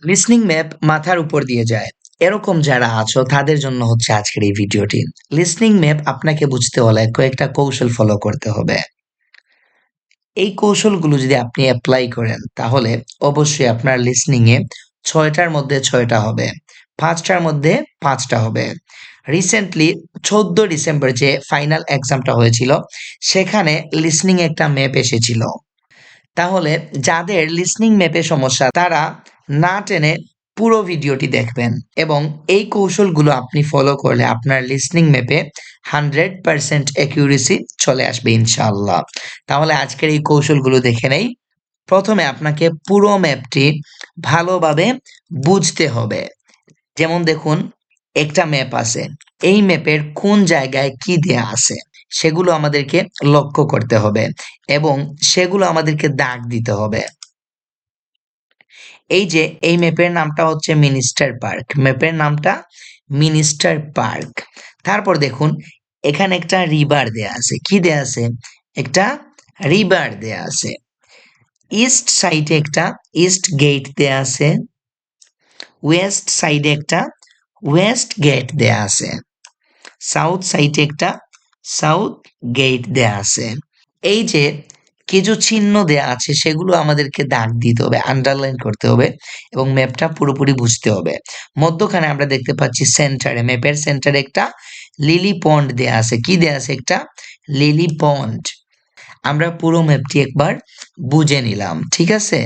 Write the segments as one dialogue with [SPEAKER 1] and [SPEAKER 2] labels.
[SPEAKER 1] Listening map মাথার উপর দিয়ে যায়। এরকম যারা আছো তাদের জন্য হচ্ছে আজকের এই ভিডিওটি। লিসনিং ম্যাপ আপনাকে বুঝতে হলে কয়েকটা কৌশল ফলো করতে হবে। এই কৌশলগুলো যদি আপনি এপ্লাই করেন তাহলে অবশ্যই আপনার লিসনিং এ ৬টার মধ্যে ৬টা হবে, ৫টার মধ্যে ৫টা হবে। রিসেন্টলি ১৪ ডিসেম্বর যে ফাইনাল এক্সামটা হয়েছিল সেখানে লিসনিং একটা ম্যাপ এসেছিল। তাহলে যাদের লিসনিং ম্যাপে সমস্যা তারা না টেনে পুরো ভিডিওটি দেখবেন এবং এই কৌশলগুলো আপনি ফলো করলে আপনার লিসনিং ম্যাপে 100% অ্যাকিউরেসি চলে আসবে ইনশাআল্লাহ। তাহলে আজকের এই কৌশলগুলো দেখে নেই। প্রথমে আপনাকে পুরো ম্যাপটি ভালোভাবে বুঝতে হবে। যেমন দেখুন, একটা ম্যাপ আছে, এই ম্যাপের কোন জায়গায় কি দেয়া আছে সেগুলো আমাদেরকে লক্ষ্য করতে হবে এবং সেগুলো আমাদেরকে দাগ দিতে হবে। এই যে এই ম্যাপের নামটা হচ্ছে মিনিস্টার পার্ক, ম্যাপের নামটা মিনিস্টার পার্ক। তারপর দেখুন এখানে একটা রিভার দেয়া আছে, কি দেয়া আছে? একটা রিভার দেয়া আছে। ইস্ট সাইডে একটা ইস্ট গেট দেয়া আছে, ওয়েস্ট সাইডে একটা ওয়েস্ট গেট দেয়া আছে, সাউথ সাইডে একটা সাউথ গেট দেয়া আছে। এই যে কিছু চিহ্ন দেয়া আছে সেগুলো আমাদেরকে দাগ দিতে হবে, আন্ডারলাইন করতে হবে এবং ম্যাপটা পুরোপুরি বুঝতে হবে। মধ্যখানে আমরা দেখতে পাচ্ছি সেন্টারে, ম্যাপের সেন্টারে একটা লিলি পন্ড দেয়া আছে, কি দেয়া আছে? একটা লিলি পন্ড। আমরা পুরো ম্যাপটি একবার বুঝে নিলাম, ঠিক আছে?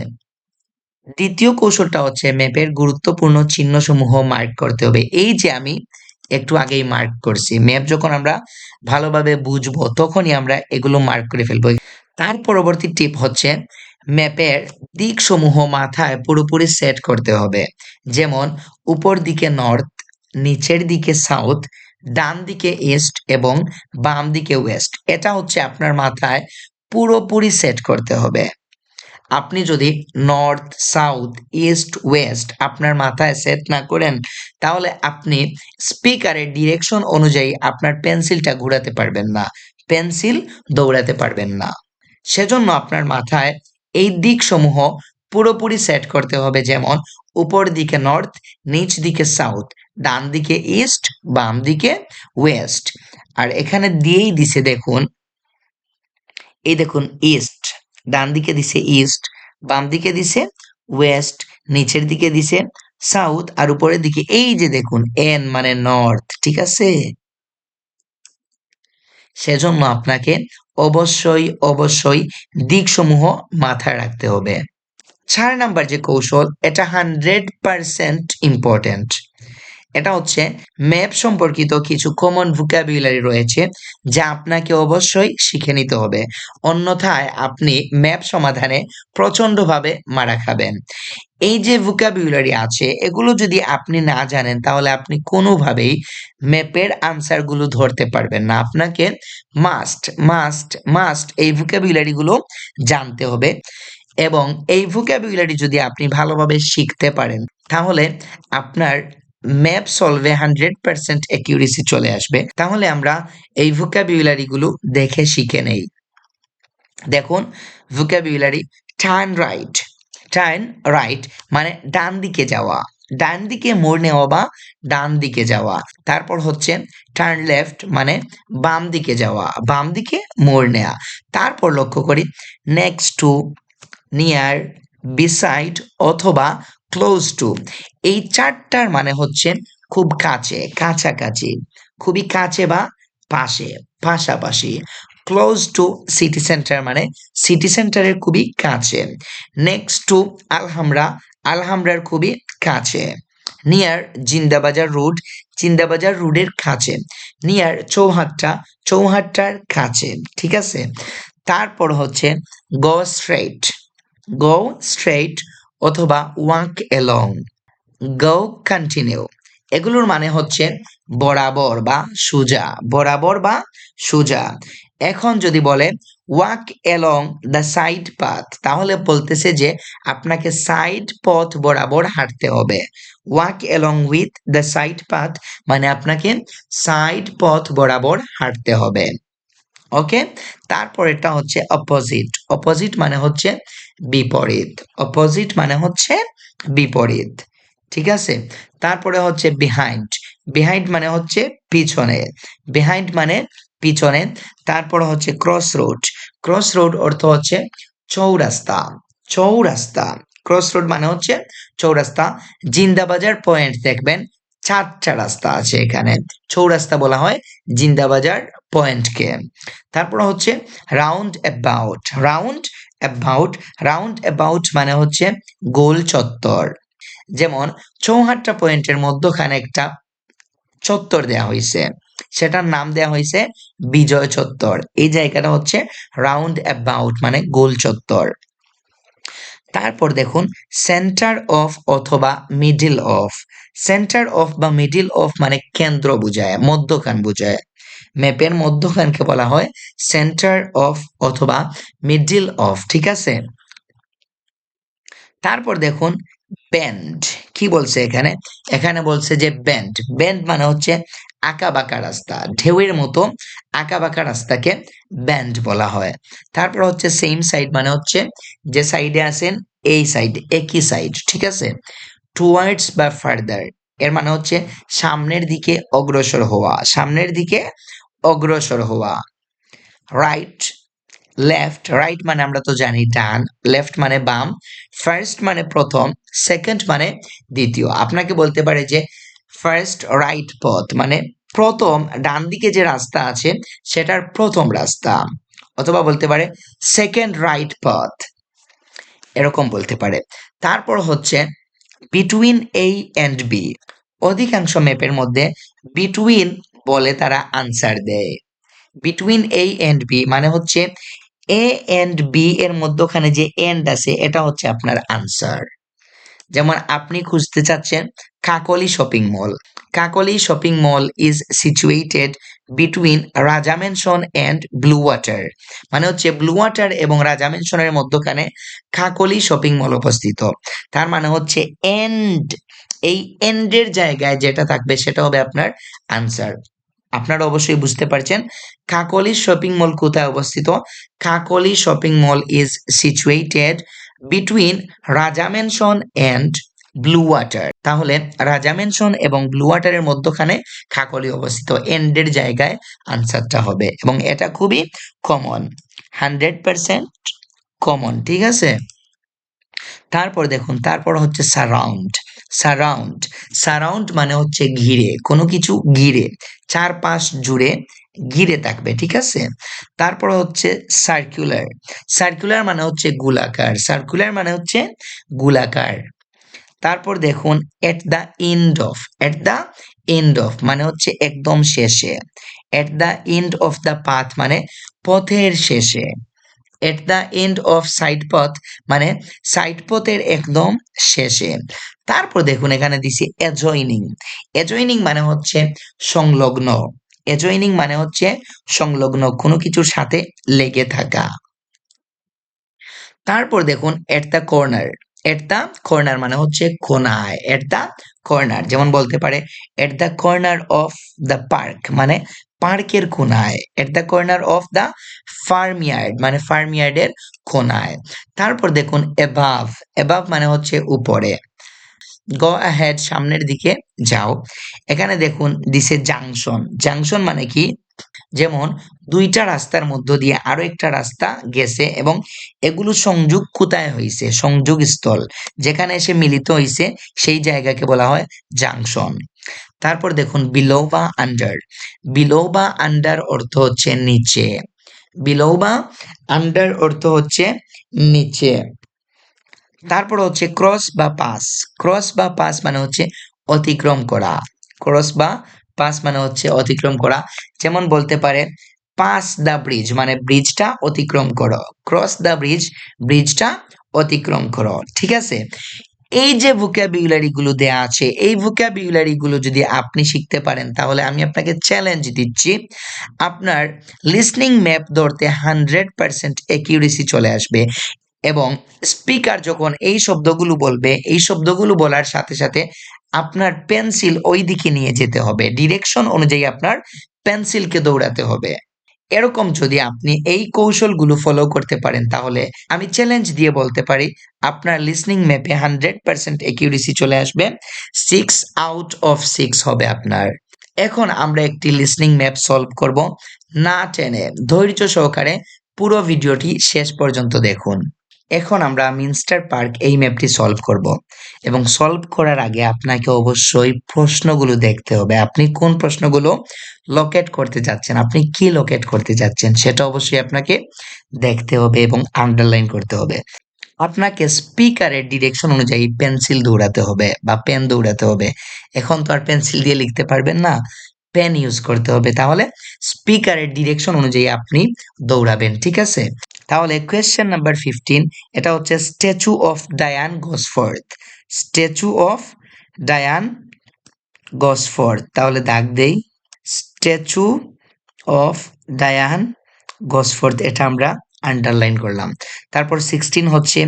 [SPEAKER 1] দ্বিতীয় কৌশলটা হচ্ছে ম্যাপের গুরুত্বপূর্ণ চিহ্নসমূহ মার্ক করতে হবে। এই যে আমি একটু আগেই মার্ক করছি, ম্যাপ যখন আমরা ভালোভাবে বুঝবো তখনই আমরা এগুলো মার্ক করে ফেলবো। তার পরবর্তী টিপ হচ্ছে ম্যাপের দিকসমূহ মাথায় পুরোপুরি সেট করতে হবে। যেমন উপর দিকে নর্থ, নিচের দিকে সাউথ, ডান দিকে ইস্ট এবং বাম দিকে ওয়েস্ট। এটা হচ্ছে আপনার মাথায় পুরোপুরি সেট করতে হবে। আপনি যদি নর্থ, সাউথ, ইস্ট, ওয়েস্ট আপনার মাথায় সেট না করেন তাহলে আপনি স্পিকারের ডিরেকশন অনুযায়ী আপনার পেন্সিলটা ঘোরাতে পারবেন না, পেন্সিল দৌড়াতে পারবেন না। সেজন্য আপনার মাথায় এই দিকসমূহ পুরোপুরি সেট করতে হবে। যেমন উপর দিকে নর্থ, নিচ দিকে সাউথ, ডান দিকে ইস্ট, বাম দিকে ওয়েস্ট। আর এখানে দিয়েই দিছে দেখুন, এই দেখুন ইস্ট, ডান দিকে দিছে ইস্ট, বাম দিকে দিছে ওয়েস্ট, নিচের দিকে দিছে সাউথ আর উপরের দিকে এই যে দেখুন এন মানে নর্থ, ঠিক আছে? সেজন্য আপনাকে অবশ্যই দিকসমূহ মাথায় রাখতে হবে। ৪ নাম্বার যে কৌশল, এটা 100% ইম্পর্টেন্ট। এটা হচ্ছে ম্যাপ সম্পর্কিত কিছু কমন ভোকাবুলারি রয়েছে যা আপনাকে অবশ্যই শিখে নিতে হবে, অন্যথায় আপনি ম্যাপ সমাধানে প্রচন্ডভাবে মারা খাবেন। এই যে ভোকাবুলারি আছে এগুলো যদি আপনি না জানেন তাহলে আপনি কোনোভাবেই ম্যাপের আনসারগুলো ধরতে পারবেন না। আপনাকে মাস্ট এই ভোকাবুলারি গুলো জানতে হবে এবং এই ভোকাবুলারি যদি আপনি ভালোভাবে শিখতে পারেন তাহলে আপনার ম্যাপ সলভে 100% অ্যাকিউরেসি চলে আসবে। তাহলে আমরা এই ভোকাবুলারি গুলো দেখে শিখে নেই। দেখুন ভোকাবুলারি, টার্ন রাইট মানে ডান দিকে যাওয়া, ডান দিকে মোড় নেওয়া বা ডান দিকে যাওয়া। তারপর হচ্ছে টার্ন লেফট মানে বাম দিকে যাওয়া, বাম দিকে মোড় নেওয়া। তারপর লক্ষ্য করি নেক্সট টু, নিয়ার, বিসাইড অথবা ক্লোজ টু। এই 4টার মানে হচ্ছে খুব কাছে, কাছাকাছি, খুবই কাছে বা পাশে, পাশাপাশি। ক্লোজ টু সিটি সেন্টার মানে সিটি সেন্টারের খুবই কাছে। নেক্সট টু আলহামরা, আলহামরার খুবই কাছে। নিয়ার জিন্দাবাজার রোড, জিন্দাবাজার রোডের কাছে। নিয়ার চৌহাট্টা, চৌহাট্টার কাছে, ঠিক আছে? তারপর হচ্ছে গো স্ট্রেট, গো স্ট্রেট অথবা ওয়াক এলং, গো কন্টিনিউ। এগুলোর মানে হচ্ছে বরাবর বা সোজা, বরাবর বা সোজা। এখন যদি বলে walk along the side path তাহলে বলতেছে যে আপনাকে সাইড পথ বরাবর হাঁটতে হবে। Walk along with the side path মানে আপনাকে সাইড পথ বরাবর হাঁটতে হবে। ওকে, তারপরেরটা হচ্ছে অপোজিট। অপোজিট মানে হচ্ছে বিপরীত। অপোজিট মানে হচ্ছে বিপরীত। ঠিক আছে, তারপরে হচ্ছে বিহাইন্ড। বিহাইন্ড মানে হচ্ছে পিছনে। বিহাইন্ড মানে পিছনে। তারপরে হচ্ছে ক্রস রোড। ক্রস রোড অর্থ হচ্ছে চৌরাস্তা। চৌরাস্তা, ক্রস রোড মানে হচ্ছে চৌরাস্তা। জিন্দাবাজার পয়েন্ট দেখবেন 4টা রাস্তা আছে এখানে, চৌরাস্তা বলা হয় জিন্দাবাজার পয়েন্টকে। তারপর হচ্ছে round about. Round about, round about মানে হচ্ছে গোল চত্বর। যেমন চৌহাট্টা পয়েন্টের মধ্যখানে একটা চত্বর দেয়া হয়েছে, সেটার নাম দেয়া হয়েছে বিজয় চত্বর। এই জায়গাটা হচ্ছে রাউন্ড অ্যাবাউট মানে গোল চত্বর। তারপর দেখুন সেন্টার অফ অথবা মিডল অফ। সেন্টার অফ বা মিডল অফ মানে কেন্দ্র বোঝায়, মধ্যখান বোঝায়। ম্যাপের মধ্যখানকে বলা হয় সেন্টার অফ অথবা মিডল অফ। ঠিক আছে, তারপর দেখুন বেন্ড। কি বলছে এখানে? এখানে বলছে যে বেন্ড। বেন্ড মানে হচ্ছে আঁকা বাঁকা রাস্তা, ঢেউয়ের মতো আঁকা বাঁকা রাস্তাকে বেন্ড বলা হয়। তারপর হচ্ছে সেম সাইড মানে হচ্ছে যে সাইডে আছেন এই সাইড, একই সাইড। ঠিক আছে, টুয়ার্ডস বা ফার্দার এর মানে হচ্ছে সামনের দিকে অগ্রসর হওয়া, সামনের দিকে অগ্রসর হওয়া। Right, left. রাইট মানে আমরা তো জানি ডান, লেফট মানে বাম, ফার্স্ট মানে প্রথম, সেকেন্ড মানে দ্বিতীয়। আপনাকে বলতে পারে যে ফার্স্ট রাইট পথ মানে প্রথম ডান দিকে যে রাস্তা আছে সেটার প্রথম রাস্তা, অথবা বলতে পারে সেকেন্ড রাইট পথ, এরকম বলতে পারে। তারপর হচ্ছে বিটুইন এ এন্ড বি। অধিকাংশ ম্যাপের মধ্যে বিটুইন বলে তারা আনসার দেয়। বিটুইন এ এন্ড বি মানে হচ্ছে এ এন্ড বি এর মধ্যখানে যে এন্ড আছে এটা হচ্ছে আপনার আনসার। যেমন আপনি খুঁজতে চাচ্ছেন Kakoli shopping mall. Kakoli shopping mall is situated between Raja Mansion and Blue Water. মানে হচ্ছে ব্লু ওয়াটার এবং রাজা মেনশনের মধ্যখানে কাকলি শপিং মল অবস্থিত। তার মানে হচ্ছে এন্ড, এই এন্ডের জায়গায় যেটা থাকবে সেটা হবে আপনার আনসার। আপনারা অবশ্যই বুঝতে পারছেন কাকলি শপিং মল কোথায় অবস্থিত। Kakoli shopping mall is situated between Raja Mansion and Blue Water. তাহলে রাজা মেনশন এবং ব্লু ওয়াটারের মধ্যখানে কাকলি অবস্থিত, এন্ডের জায়গায় আনসারটা হবে। এবং এটা খুবই কমন, 100% কমন। ঠিক আছে, তারপর দেখুন তারপর হচ্ছে সারাউন্ড। সারাউন্ড, সারাউন্ড মানে হচ্ছে ঘিরে, কোনো কিছু ঘিরে, চারপাশ জুড়ে ঘিরে থাকবে। ঠিক আছে, তারপর হচ্ছে সার্কুলার। সার্কুলার মানে হচ্ছে গোলাকার, সার্কুলার মানে হচ্ছে গোলাকার। তারপর দেখুন at the end of. At the end of মানে হচ্ছে একদম শেষে। At the end of the path মানে পথের শেষে। At the end of side পথ মানে সাইড পথের একদম শেষে। তারপর দেখুন এখানে দিছি অ্যাজয়নিং। অ্যাজয়নিং মানে হচ্ছে সংলগ্ন। অ্যাজয়নিং মানে হচ্ছে সংলগ্ন, কোনো কিছুর সাথে লেগে থাকা। তারপর দেখুন at the corner. At the corner মানে হচ্ছে কোনায়। এট দ্য কর্নার যেমন বলতে পারে at the corner of the park মানে পার্কের কোনায়। At the corner of the farm yard মানে ফার্ম ইয়ার্ডের কোনায়। তারপর দেখুন এবাভ। এবাভ মানে হচ্ছে উপরে। গো অ্যাহেড সামনের দিকে যাও। এখানে দেখুন দিছে জাংশন। জাংশন মানে কি? যেমন দুইটা রাস্তার মধ্য দিয়ে আরো একটা রাস্তা গেছে এবং এগুলো সংযোগ কোথায় হয়েছে, সংযোগ স্থল যেখানে এসে মিলিত হয়েছে সেই জায়গাকে বলা হয় জাংশন। তারপর দেখুন বিলো বা আন্ডার। বিলো বা আন্ডার অর্থ হচ্ছে নিচে। বিলো বা আন্ডার অর্থ হচ্ছে নিচে। তারপর হচ্ছে ক্রস বা পাস। ক্রস বা পাস মানে হচ্ছে অতিক্রম করা। ক্রস বা পাস মানে হচ্ছে অতিক্রম করা। যেমন বলতে পারে পাস দ্য ব্রিজ মানে ব্রিজটা অতিক্রম করো। ক্রস দ্য ব্রিজ, ব্রিজটা অতিক্রম করো। ঠিক আছে, এই যে ভোকাবুলারি গুলো দেয়া আছে এই ভোকাবুলারি গুলো যদি আপনি শিখতে পারেন তাহলে আমি আপনাকে চ্যালেঞ্জ দিচ্ছি, আপনার লিসনিং ম্যাপ ধরতে 100% অ্যাকিউরেসি চলে আসবে। এবং স্পিকার যখন এই শব্দগুলো বলবে এই শব্দগুলো বলার সাথে সাথে আপনার পেন্সিল ওই দিকে নিয়ে যেতে হবে, ডিরেকশন অনুযায়ী আপনার পেন্সিলকে দৌড়াতে হবে। এরকম যদি আপনি এই কৌশলগুলো ফলো করতে পারেন তাহলে আমি চ্যালেঞ্জ দিয়ে বলতে পারি আপনার লিসনিং ম্যাপে 100% অ্যাকিউরেসি চলে আসবে। 6 out of 6 হবে আপনার। এখন আমরা একটি লিসনিং ম্যাপ সলভ করব, না টেনে ধৈর্য সহকারে পুরো ভিডিওটি শেষ পর্যন্ত দেখুন। এখন আমরা মিনস্টার পার্ক এই ম্যাপটি সলভ করব এবং সলভ করার আগে আপনাকে অবশ্যই প্রশ্নগুলো দেখতে হবে। আপনি কোন প্রশ্নগুলো লোকেট করতে যাচ্ছেন, আপনি কি লোকেট করতে যাচ্ছেন সেটা অবশ্যই আপনাকে দেখতে হবে এবং আন্ডারলাইন করতে হবে। আপনাকে স্পিকারের ডিরেকশন অনুযায়ী পেন্সিল দৌড়াতে হবে বা পেন দৌড়াতে হবে। এখন তো আর পেন্সিল দিয়ে লিখতে পারবেন না, পেন ইউজ করতে হবে। তাহলে স্পিকারের ডিরেকশন অনুযায়ী আপনি দৌড়াবেন, ঠিক আছে? তাহলে কোয়েশ্চেন নাম্বার 15, এটা হচ্ছে statue of Diane Gosforth. Statue of Diane Gosforth, তাহলে দাগ দেই, স্ট্যাচু অফ ডায়ান গসফোর্থ, এটা আমরা আন্ডারলাইন করলাম। তারপর 16 হচ্ছে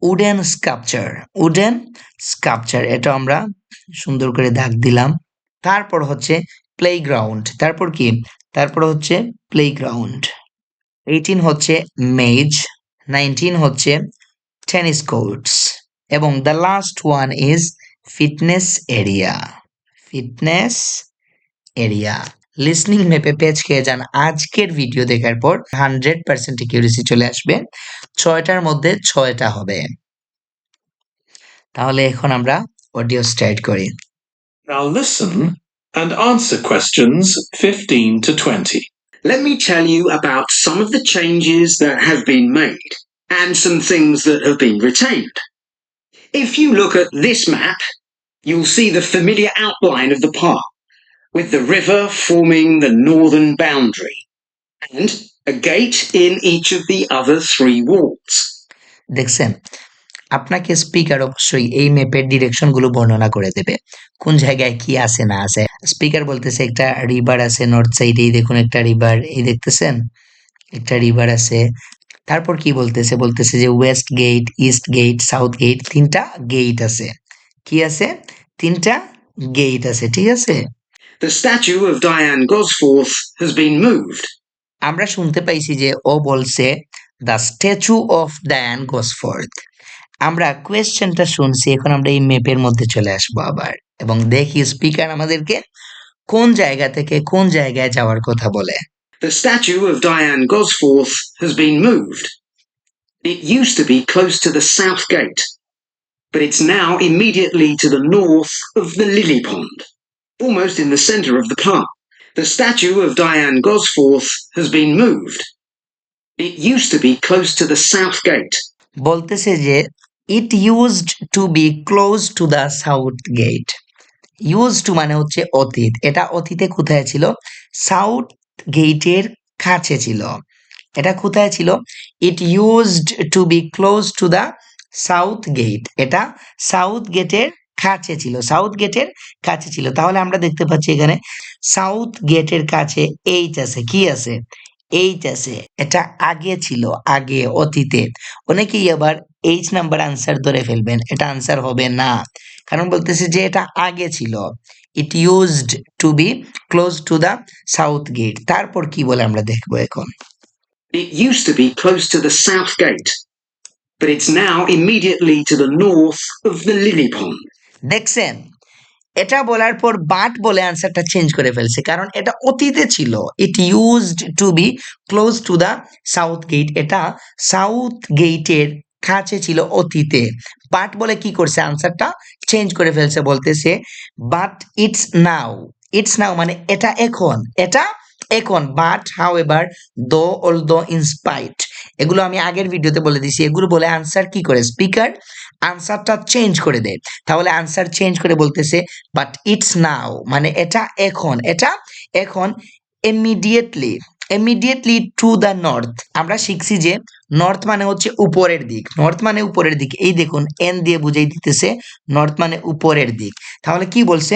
[SPEAKER 1] উডেন স্কাল্পচার। উডেন স্কাল্পচার, এটা আমরা সুন্দর করে দাগ দিলাম। তারপর হচ্ছে প্লেগ্রাউন্ড, তারপর কি, তারপর হচ্ছে প্লেগ্রাউন্ড। 18 হচ্ছে মেজ, 19 হচ্ছে টেনিস কোর্টস এবং the last one is fitness area. Fitness area. Listening ম্যাপে পেজ খেয়ে যান। আজকের ভিডিও দেখার পর 100% অ্যাকিউরেসি চলে আসবে। 6টার মধ্যে 6টা হবে। তাহলে এখন আমরা অডিও স্টার্ট করি।
[SPEAKER 2] Now listen and answer questions 15 to 20.
[SPEAKER 3] Let me tell you about some of the changes that have been made and some things that have been retained. If you look at this map, you'll see the familiar outline of the park, with the river forming the northern boundary, and a gate in each of the other 3 walls.
[SPEAKER 1] দেখছেন, আপনাকে speaker অবশ্যই এই ম্যাপের direction গুলো বর্ণনা করে দেবে, কোন জায়গায় কি আছে না আছে। স্পিকার বলতেছে একটা রিভার আছে নর্থ সাইডে, এই দেখুন একটা রিভার, এই দেখতেছেন একটা রিভার আছে। তারপর কি বলতেছে, বলতেছে যে west gate, east gate, south gate, 3টা গেট আছে। কি আছে? 3টা গেট আছে, ঠিক আছে?
[SPEAKER 3] The statue of Diane Gosforth has been moved.
[SPEAKER 1] আমরা শুনতে পাইছি যে ও বলছে দ্য স্ট্যাচু অফ ডায়ান গসফোর্থ। আমরা কোয়েশ্চেনটা শুনছি, এখন আমরা এই ম্যাপের মধ্যে চলে আসবো আবার এবং দেখি স্পিকার আমাদেরকে কোন জায়গা থেকে কোন জায়গায় যাওয়ার কথা বলে।
[SPEAKER 3] The statue of Diane Gosforth has been moved. It used to be close to the south gate, but it's now immediately to the north of the lily pond, almost in the centre of the park. The statue of Diane Gosforth has been moved. It used to be close to the south gate.
[SPEAKER 1] বলতেছে যে it used to be close to the south gate. Use to মানে হচ্ছে অতীত, এটা অতীতে কোথায় ছিল? South গেটের কাছে ছিল। এটা কোথায় ছিল? It used to be close to the south gate, এটা সাউথ গেটের কাছে ছিল, সাউথ গেটের কাছে ছিল। তাহলে আমরা দেখতে পাচ্ছি এখানে সাউথ গেটের কাছে এইচ আছে, কি আছে? এইচ আছে, এটা আগে ছিল, আগে অতীতে। অনেকেই আবার এইচ নাম্বার আনসার ধরে ফেলবেন, এটা আনসার হবে না, কারণ বলতেছে যে এটা আগে ছিল। It used to be close to the south gate. তারপর কি বলে আমরা দেখবো এখন।
[SPEAKER 3] It used to be close to the south gate, but it's now immediately to the north of the lily pond.
[SPEAKER 1] দেখছেন, এটা বলার পর বাট বলে আনসারটা চেঞ্জ করে ফেলছে, কারণ এটা অতীতে ছিল। It used to be close to the south gate, এটা সাউথ গেটের কাছে ছিল অতীতে। বাট বলে কি করছে, আনসারটা চেঞ্জ করে ফেলছে, বলতেছে বাট ইটস নাও। ইটস নাও মানে এটা এখন, এটা এখন। বাট হাউ এভার, দো, অলদো, ইনস্পাইট, এগুলো আমি আগের ভিডিওতে বলে দিছি। এগুলো বলে আনসার কি করে, স্পিকার আনসারটা চেঞ্জ করে দেয়। তাহলে আনসার চেঞ্জ করে বলতেছে বাট ইটস নাও মানে এটা এখন, এটা এখন immediately, immediately to the north. আমরা শিখছি যে নর্থ মানে হচ্ছে উপরের দিক, নর্থ মানে উপরের দিক। এই দেখুন এন দিয়ে বুঝাই দিতেছে নর্থ মানে উপরের দিক। তাহলে কি বলছে,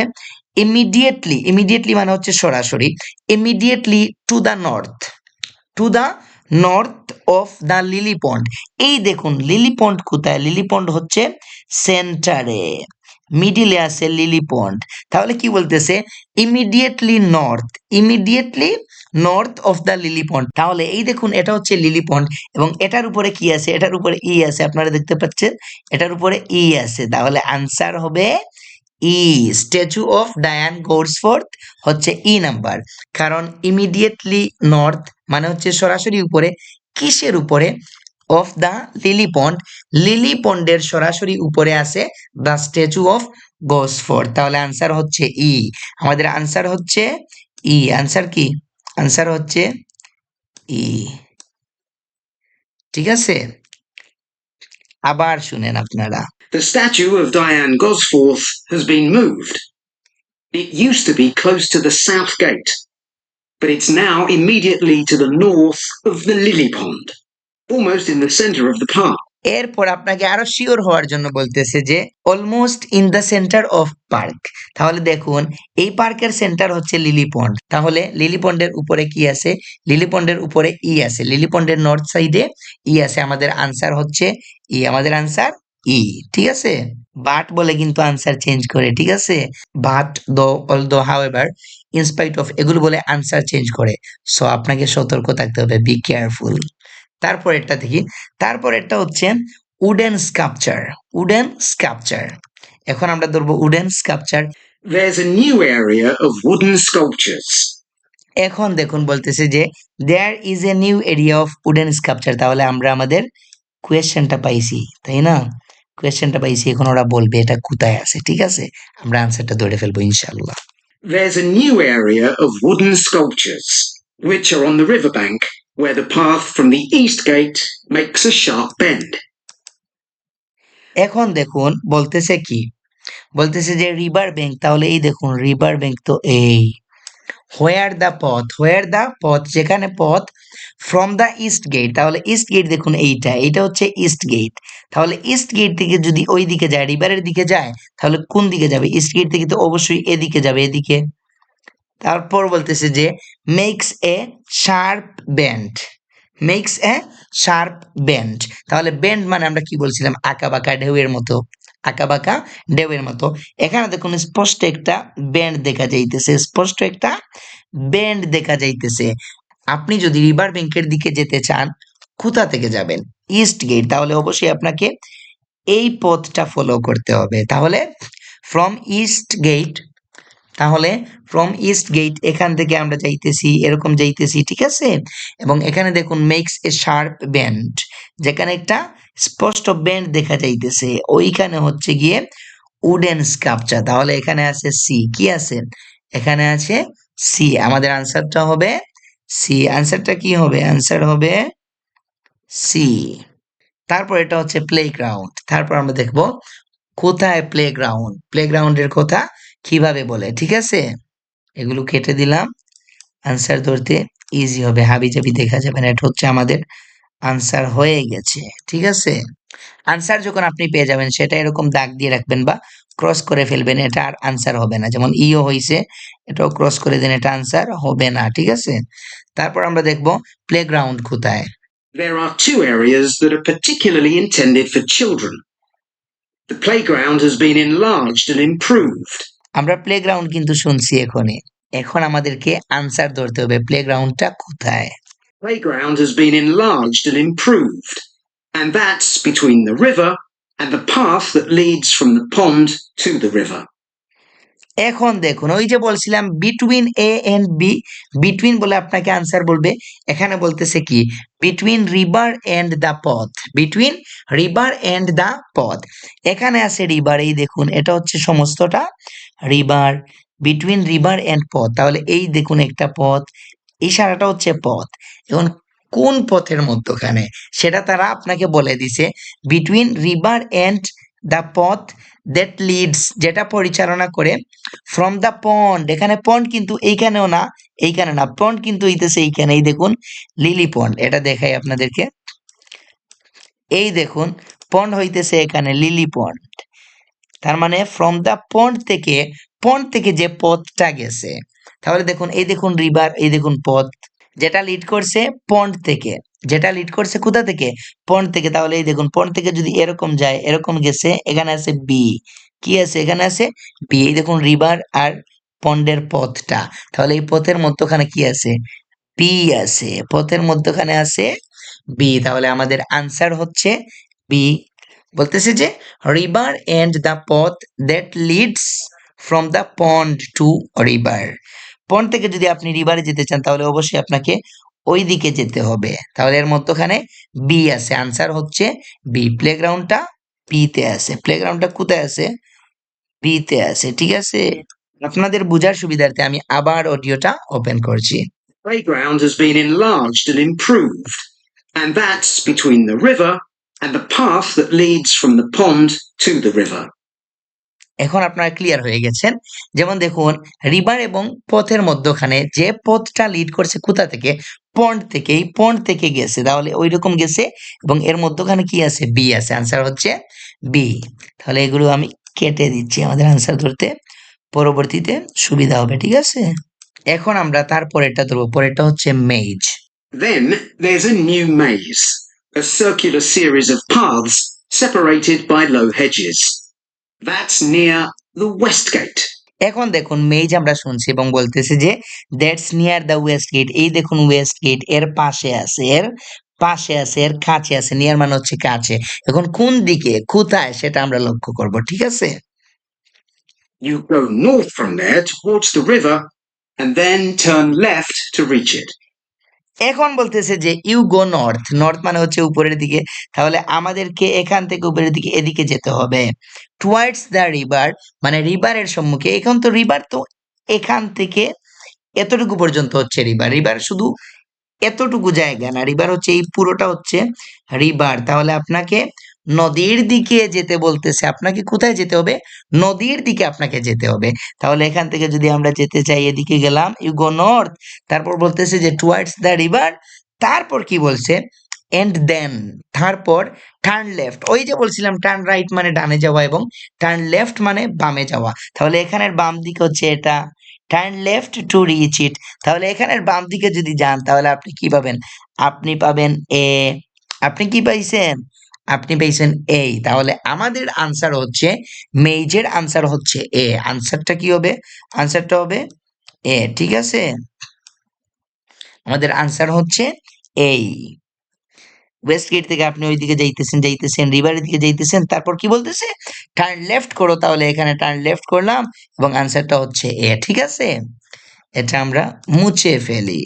[SPEAKER 1] ইমিডিয়েটলি, ইমিডিয়েটলি মানে হচ্ছে সরাসরি, immediately to the north, to the north of the lily pond. এই দেখুন লিলি পন্ড কোথায়, লিলি পন্ড হচ্ছে সেন্টারে, মিডিলে আছে লিলি পন্ড। তাহলে কি বলতেছে immediately north of the lily pond. তাহলে এই দেখুন এটা হচ্ছে লিলি পন্ড এবং এটার উপরে কি আছে, এটার উপরে ই আছে, আপনারা দেখতে পাচ্ছেন এটার উপরে ই আছে। তাহলে আনসার হবে ই। স্ট্যাচু অফ ডায়ান গোর্সফোর্থ হচ্ছে ই নাম্বার, কারণ ইমিডিয়েটলি নর্থ মানে হচ্ছে সরাসরি উপরে। কিসের উপরে? Of the lily pond, lily পন্ডের সরাসরি উপরে আছে দ্য স্ট্যাচু অফ গোসফোর্থ। তাহলে আনসার হচ্ছে ই। আমাদের আনসার হচ্ছে ই। আনসার কি? আনসার হচ্ছে ই। ঠিক আছে, আবার শুনেন আপনারা।
[SPEAKER 3] The statue of Diane Gosforth has been moved. It used to be close to the south gate, but it's now immediately to the north of the lily pond, almost in the centre of the park.
[SPEAKER 1] এরপর আপনাকে আরো sure হওয়ার জন্য বলতেছে যে almost in the centre of park. তাহলে দেখুন এই পার্কের সেন্টার হচ্ছে লিলি পন্ড। তাহলে লিলি পন্ডের উপরে কি আছে? লিলি পন্ডের উপরে ই আছে, লিলি পন্ডের নর্থ সাইডে ই আছে। আমাদের আনসার হচ্ছে ই। আমাদের আনসার ই। ঠিক আছে, বাট বলে কিন্তু আনসার চেঞ্জ করে। ঠিক আছে, বাট, দো, অলদো, হাউএভার, ইনস্পাইট অফ, এগুলো বলে আনসার চেঞ্জ করে। সো আপনাকে সতর্ক থাকতে হবে, বি কেয়ারফুল। তারপরেরটা দেখি, তারপরেরটা হচ্ছে উডেন স্কাল্পচার। এখন আমরা ধরবো wooden sculpture.
[SPEAKER 3] There's a new area of wooden sculptures.
[SPEAKER 1] এখন দেখুন বলতেছে যে there is a new area of wooden sculpture. তাহলে আমরা আমাদের কোয়েশ্চেনটা পাইছি, তাই না? কোয়েশ্চেনটা পাইছি, এখন ওরা বলবে এটা কোথায় আছে। ঠিক আছে, আমরা আনসারটা ধরে ফেলবো ইনশাআল্লাহ।
[SPEAKER 3] There's a new area of wooden sculptures, which are on the riverbank, where the path from the east gate makes a sharp bend.
[SPEAKER 1] এখন দেখুন বলতেছে কি, বলতেছে যে রিভার ব্যাংক। তাহলে এই দেখুন রিভার ব্যাংক তো এই হোয়ার দ্য পথ, যেখানে পথ ফ্রম দ্য ইস্ট গেট। তাহলে ইস্ট গেট দেখুন এইটা হচ্ছে ইস্ট গেট। তাহলে ইস্ট গেট থেকে যদি ওই দিকে যায়, রিভারের দিকে যায়, তাহলে কোন দিকে যাবে? ইস্ট গেট থেকে তো অবশ্যই এদিকে যাবে, এদিকে। তারপর বলতেছে যে মেক্স এ শার্প বেন্ড। তাহলে বেন্ড মানে আমরা কি বলছিলাম? আঁকাবাঁকা ঢেউয়ের মতো। এখানে দেখুন স্পষ্ট একটা বেন্ড দেখা যাইতেছে। আপনি যদি রিভার ব্যাংকের দিকে যেতে চান, কোথা থেকে যাবেন? East gate. তাহলে অবশ্যই আপনাকে এই পথটা ফলো করতে হবে। তাহলে ফ্রম ইস্ট গেট এখান থেকে আমরা যাইতেছি, এরকম যাইতেছি। ঠিক আছে, এবং এখানে দেখুন মেক্স এ শার্প বেন্ড, যেখানে একটা স্পষ্ট বেন্ড দেখা যাইতেছে, ওইখানে হচ্ছে গিয়ে উডেন স্কাল্পচার। তাহলে এখানে আছে সি। কি আছে? এখানে আছে সি। আমাদের আনসারটা হবে সি। আনসারটা কি হবে? আনসার হবে সি। তারপর এটা হচ্ছে প্লেগ্রাউন্ড। তারপর আমরা দেখব কোথায় প্লেগ্রাউন্ডের কথা কিভাবে বলে। ঠিক আছে, এগুলো কেটে দিলাম, আনসার ধরতে ইজি হবে, হাবিজাবি দেখা যাবে না। এটা হচ্ছে আমাদের আনসার হয়ে গেছে। ঠিক আছে, আনসার যখন আপনি পেয়ে যাবেন সেটা এরকম দাগ দিয়ে রাখবেন বা ক্রস করে ফেলবেন, এটা আর আনসার হবে না। যেমন ইও হয়েছে, এটাও ক্রস করে দেন, এটা আনসার হবে না। ঠিক আছে, তারপর আমরা দেখব প্লেগ্রাউন্ড কোথায়।
[SPEAKER 3] There are two areas that are particularly intended for children. The playground has been enlarged and improved.
[SPEAKER 1] আমরা প্লেগ্রাউন্ড কিন্তু শুনছি এখনই। এখন আমাদেরকে আনসার ধরতে হবে প্লেগ্রাউন্ডটা কোথায়।
[SPEAKER 3] Playground has been enlarged and improved, and that's between the river and the path that leads from the pond to the river.
[SPEAKER 1] এখন দেখুন ওই যে বলছিলাম between a and b, between বলে আপনাকে আনসার বলবে। এখানে বলতেছে কি বিটুইন রিভার এন্ড দ্য পথ। এখানে আছে রিভার, এই দেখুন এটা হচ্ছে সমস্তটা রিভার, বিটুইন রিভার এন্ড পথ। তাহলে এই দেখুন একটা পথ, ইশারাটা হচ্ছে পথ। এখন কোন পথের মধ্যখানে সেটা তারা আপনাকে বলে দিছে। Between river and the path that Leeds, যেটা পরিচালনা করে ফ্রম দ্য পন্ড। এখানে পন্ড কিন্তু এইখানেও না, এইখানে না, পন্ড কিন্তু হইতেছে এইখানে। এই দেখুন লিলি পন্ড, এটা দেখাই আপনাদেরকে। এই দেখুন পন্ড হইতেছে এখানে, লিলি পন্ড। তার মানে ফ্রম দ্য পন্ড থেকে যে পথটা গেছে, তাহলে দেখুন এই দেখুন রিভার, এই দেখুন পথ, যেটা লিড করছে পন্ড থেকে। যেটা লিড করছে কোথা থেকে, পন্ড থেকে। তাহলে এই দেখুন পন্ড থেকে যদি এরকম যায়, এরকম গেছে, এখানে আছে বি, কি আছে এখানে আছে বি। এই দেখুন রিভার আর পন্ডের পথটা, তাহলে এই পথের মধ্যখানে কি আছে, বি আছে, পথের মধ্যখানে আছে বি, তাহলে আমাদের আনসার হচ্ছে বি। বলতেছে যে river and the path that leads from the pond to river. Pond থেকে যদি আপনি রিভারে যেতে চান তাহলে অবশ্যই আপনাকে ওই দিকে যেতে হবে, তাহলে এর মধ্যখানে বি আছে, আনসার হচ্ছে বি। প্লেগ্রাউন্ডটা বি তে আছে, প্লেগ্রাউন্ডটা কোথায় আছে, বি তে আছে, ঠিক আছে। আপনাদের বোঝার সুবিধার্থে আমি আবার অডিওটা ওপেন করছি।
[SPEAKER 3] Playground has been enlarged and improved, and that's between the river and the path that leads from the pond to the river.
[SPEAKER 1] এখন আপনারা ক্লিয়ার হয়ে গেছেন। যেমন দেখুন রিভার এবং পথের মধ্যখানে যে পথটা লিড করছে কোথা থেকে, পন্ড থেকে, এই পন্ড থেকে গেছে, তাহলে ওই রকম গেছে এবং এর মধ্যখানে কি আছে, বি আছে, আনসার হচ্ছে বি। তাহলে এগুলো আমি কেটে দিচ্ছি আমাদের আনসার ধরতে, পরবর্তীতে সুবিধা হবে, ঠিক আছে। এখন আমরা তার পরেরটা ধরবো, পরেরটা হচ্ছে মেজ।
[SPEAKER 3] Then there's a new maze, a circular series of paths separated by low hedges. That's near the west gate.
[SPEAKER 1] এখন দেখুন মেজ আমরা শুনছি এবং বলতেছে যে that's near the west gate. এই দেখুন ওয়েস্ট গেট এর পাশে আছে, এর পাশে আছে, এর কাছে আছে, নিয়ার মানে হচ্ছে কাছে। এখন কোন দিকে, কোথায়, সেটা আমরা লক্ষ্য করব, ঠিক আছে।
[SPEAKER 3] You go north from there towards the river and then turn left to reach it.
[SPEAKER 1] এখন বলতেছে যে ইউ গো নর্থ, নর্থ মানে হচ্ছে উপরের দিকে, তাহলে আমাদেরকে এখান থেকে উপরের দিকে এদিকে যেতে হবে। টুয়ার্ডস দ্য রিভার মানে রিভারের সম্মুখে, এখন তো রিভার তো এখান থেকে এতটুকু পর্যন্ত হচ্ছে রিভার, রিভার শুধু এতটুকু জায়গা না, রিভার হচ্ছে এই পুরোটা হচ্ছে রিভার। তাহলে আপনাকে নদীর দিকে যেতে বলতেছে, আপনাকে কোথায় যেতে হবে, নদীর দিকে আপনাকে যেতে হবে। তাহলে এখান থেকে যদি আমরা যেতে চাই, এদিকে গেলাম, ইউ গো নর্থ, তারপর বলতেছে যে টুয়ার্ডস দ্য রিভার, তারপর কি বলছে, এন্ড দেন, তারপর টার্ন লেফট। ওই যে বলছিলাম টার্ন রাইট মানে ডানে যাওয়া এবং টার্ন লেফট মানে বামে যাওয়া, তাহলে এখানের বাম দিকে হচ্ছে এটা, টার্ন লেফট টু রিচ ইট। তাহলে এখানের বাম দিকে যদি যান তাহলে আপনি কি পাবেন, আপনি পাবেন এ, আপনি কি পাইছেন, আপনি পাইছেন এই। তাহলে আমাদের আনসার হচ্ছে, মেজের আনসার হচ্ছে এ, আনসারটা কি হবে, আনসারটা হবে এ, ঠিক আছে। আমাদের আনসার হচ্ছে এই। ওয়েস্ট গেট থেকে আপনি ওইদিকে যাইতেছেন রিভারের দিকে যাইতেছেন, তারপর কি বলতেছে, টার্ন লেফট করো, তাহলে এখানে টার্ন লেফট করলাম এবং আনসারটা হচ্ছে এ, ঠিক আছে। এটা আমরা মুছে ফেলি,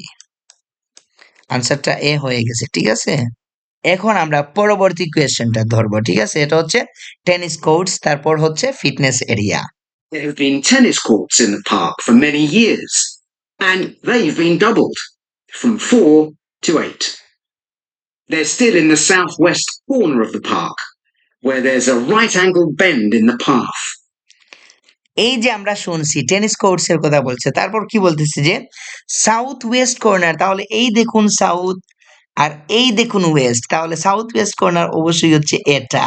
[SPEAKER 1] আনসারটা এ হয়ে গেছে, ঠিক আছে। এখন আমরা পরবর্তী কোয়েশ্চেনটা ধরবো, ঠিক আছে। এটা হচ্ছে টেনিস কোর্টস, তারপর হচ্ছে fitness area.
[SPEAKER 3] There have been tennis courts in the park for many years, and they've been doubled from 4 to 8. They're still in the southwest corner of the park, where there's a right angle bend in the path.
[SPEAKER 1] এই যে আমরা শুনছি tennis courts এর কথা বলছে, তারপর কি বলতেছে যে সাউথ ওয়েস্ট কর্নার, তাহলে এই দেখুন সাউথ আর এই দেখুন ওয়েস্ট, তাহলে সাউথ ওয়েস্ট কর্নার অবশ্যই হচ্ছে এটা।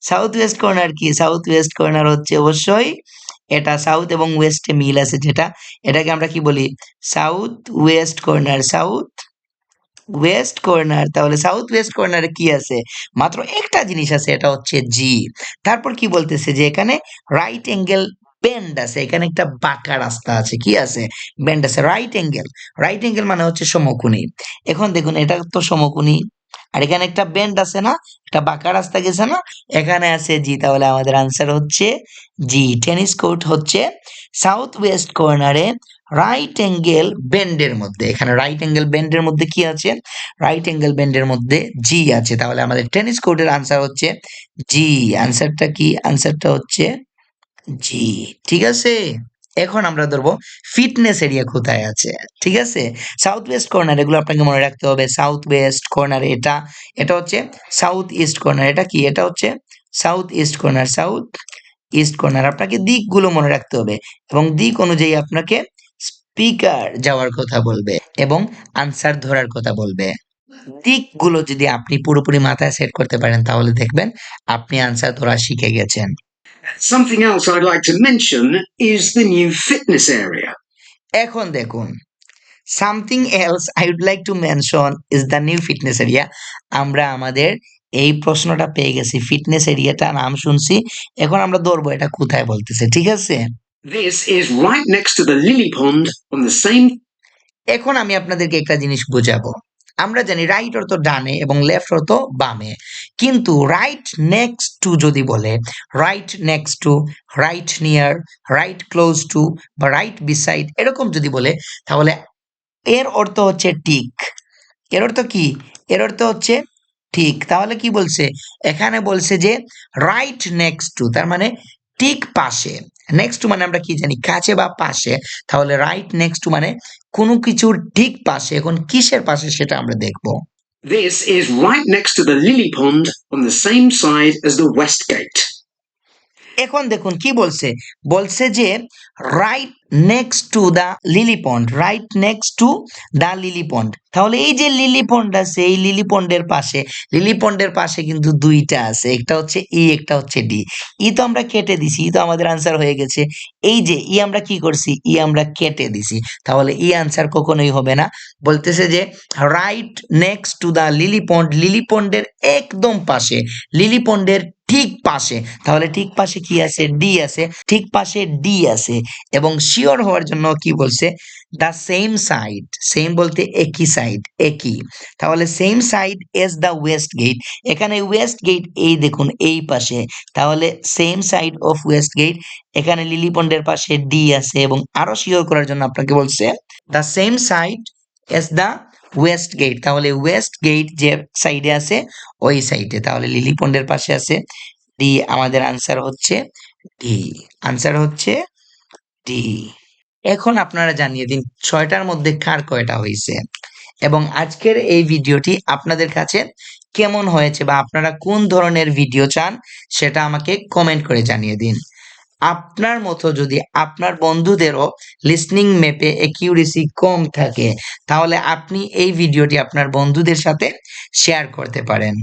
[SPEAKER 1] সাউথ ওয়েস্ট কর্নার কি, সাউথ ওয়েস্ট কর্নার হচ্ছে অবশ্যই এটা, সাউথ এবং ওয়েস্টে মিল আছে যেটা, এটাকে আমরা কি বলি, south West corner, south West corner. তাহলে সাউথ ওয়েস্ট কর্নারে কি আছে, মাত্র একটা জিনিস আছে, এটা হচ্ছে জি। তারপর কি বলতেছে যে এখানে রাইট অ্যাঙ্গেল বেন্ড আছে, এখানে একটা বাঁকা রাস্তা আছে, কি আছে, বেন্ড আছে, রাইট অ্যাঙ্গেল, রাইট অ্যাঙ্গেল মানে হচ্ছে সমকোণী। এখন দেখুন এটা তো সমকোণী, আর এখানে একটা বেন্ড আছে না, একটা বাঁকা রাস্তা গেছে না, এখানে আছে জি। তাহলে আমাদের আনসার হচ্ছে জি। টেনিস কোর্ট হচ্ছে সাউথ ওয়েস্ট কর্নারে রাইট অ্যাঙ্গেল বেন্ডের মধ্যে, এখানে রাইট অ্যাঙ্গেল বেন্ডের মধ্যে কি আছে, রাইট অ্যাঙ্গেল বেন্ডের মধ্যে জি আছে। তাহলে আমাদের টেনিস কোর্টের আনসার হচ্ছে জি। আনসারটা কি, আনসারটা হচ্ছে জি, ঠিক আছে। এখন আমরা ধরবো ফিটনেস এরিয়া কোথায় আছে, ঠিক আছে। সাউথ ওয়েস্ট কর্নার, এগুলো আপনাকে মনে রাখতে হবে। সাউথ ওয়েস্ট কর্নার এটা, এটা হচ্ছে সাউথ ইস্ট কর্নার, এটা কি, এটা হচ্ছে south east corner, south east corner. আপনাকে দিকগুলো মনে রাখতে হবে এবং দিক অনুযায়ী আপনাকে স্পিকার যাওয়ার কথা বলবে এবং আনসার ধরার কথা বলবে। দিকগুলো যদি আপনি পুরোপুরি মাথায় সেট করতে পারেন তাহলে দেখবেন আপনি আনসার ধরা শিখে গেছেন।
[SPEAKER 3] Something else I'd like to mention is the new fitness area.
[SPEAKER 1] এখন দেখুন something else I would like to mention is the new fitness area. আমরা আমাদের এই প্রশ্নটা পেয়ে গেছি, ফিটনেস এরিয়াটা নাম শুনছি, এখন আমরা ধরবো এটা কোথায় বলতেছে, ঠিক আছে?
[SPEAKER 3] This is right next to the lily pond on the same.
[SPEAKER 1] এখন আমি আপনাদেরকে একটা জিনিস বোঝাবো। আমরা জানি রাইট অর্থ ডানে এবং লেফট অর্থ বামে, কিন্তু রাইট নেক্সট টু যদি বলে, right next to, right near, right close to বা রাইট বিসাইড এরকম যদি বলে, তাহলে এর অর্থ হচ্ছে ঠিক। এর অর্থ কি? এর অর্থ হচ্ছে ঠিক। তাহলে কি বলছে? এখানে বলছে যে রাইট নেক্সট টু, তার মানে ঠিক পাশে। নেক্সট টু মানে আমরা কি জানি? কাছে বা পাশে। তাহলে রাইট নেক্সট টু মানে কোনো কিছুর ঠিক পাশে। এখন কিসের পাশে সেটা আমরা দেখব।
[SPEAKER 3] This is right next to the lily pond on the same side as the west gate.
[SPEAKER 1] এখন দেখুন কি বলছে, বলছে যে right next to the lily pond, right next to the lily pond. তাহলে এই যে লিলি পন্ড আছে, এই লিলি পন্ডের পাশে, লিলি পন্ডের পাশে কিন্তু দুইটা আছে, একটা হচ্ছে ই, একটা হচ্ছে ডি। ই তো আমরা কেটে দিছি, ই তো আমাদের আনসার হয়ে গেছে। এই যে ই আমরা কি করছি, ই আমরা কেটে দিছি, তাহলে ই আনসার কখনোই হবে না। বলতেছে যে right next to the lily pond, lily পন্ডের একদম পাশে, লিলি পন্ডের ঠিক পাশে। তাহলে ঠিক পাশে কি আছে? ডি আছে, ঠিক পাশে ডি আছে। এবং শিওর হওয়ার জন্য কি বলছে? দ্য সেম সাইড, সেম বলতে একই সাইড, একই। তাহলে same side as the west gate, এখানে ওয়েস্ট গেট এই দেখুন এই পাশে, তাহলে same side of west gate, এখানে লিলি পন্ডের পাশে ডি আছে। এবং আরো শিওর করার জন্য আপনাকে বলছে the same side as the west gate, তাহলে ওয়েস্ট গেট যে সাইডে আছে ওই সাইডে, তাহলে লিলি পন্ডের পাশে আছে ডি। আমাদের আনসার হচ্ছে ডি, আনসার হচ্ছে ডি। এখন আপনারা জানিয়ে দিন 6টার মধ্যে কার কয়টা হয়েছে, এবং আজকের এই ভিডিওটি আপনাদের কাছে কেমন হয়েছে বা আপনারা কোন ধরনের ভিডিও চান সেটা আমাকে কমেন্ট করে জানিয়ে দিন। আপনার মতো যদি আপনার বন্ধুদেরও লিসনিং ম্যাপে অ্যাকিউরেসি কম থাকে, তাহলে আপনি এই ভিডিওটি আপনার বন্ধুদের সাথে শেয়ার করতে পারেন।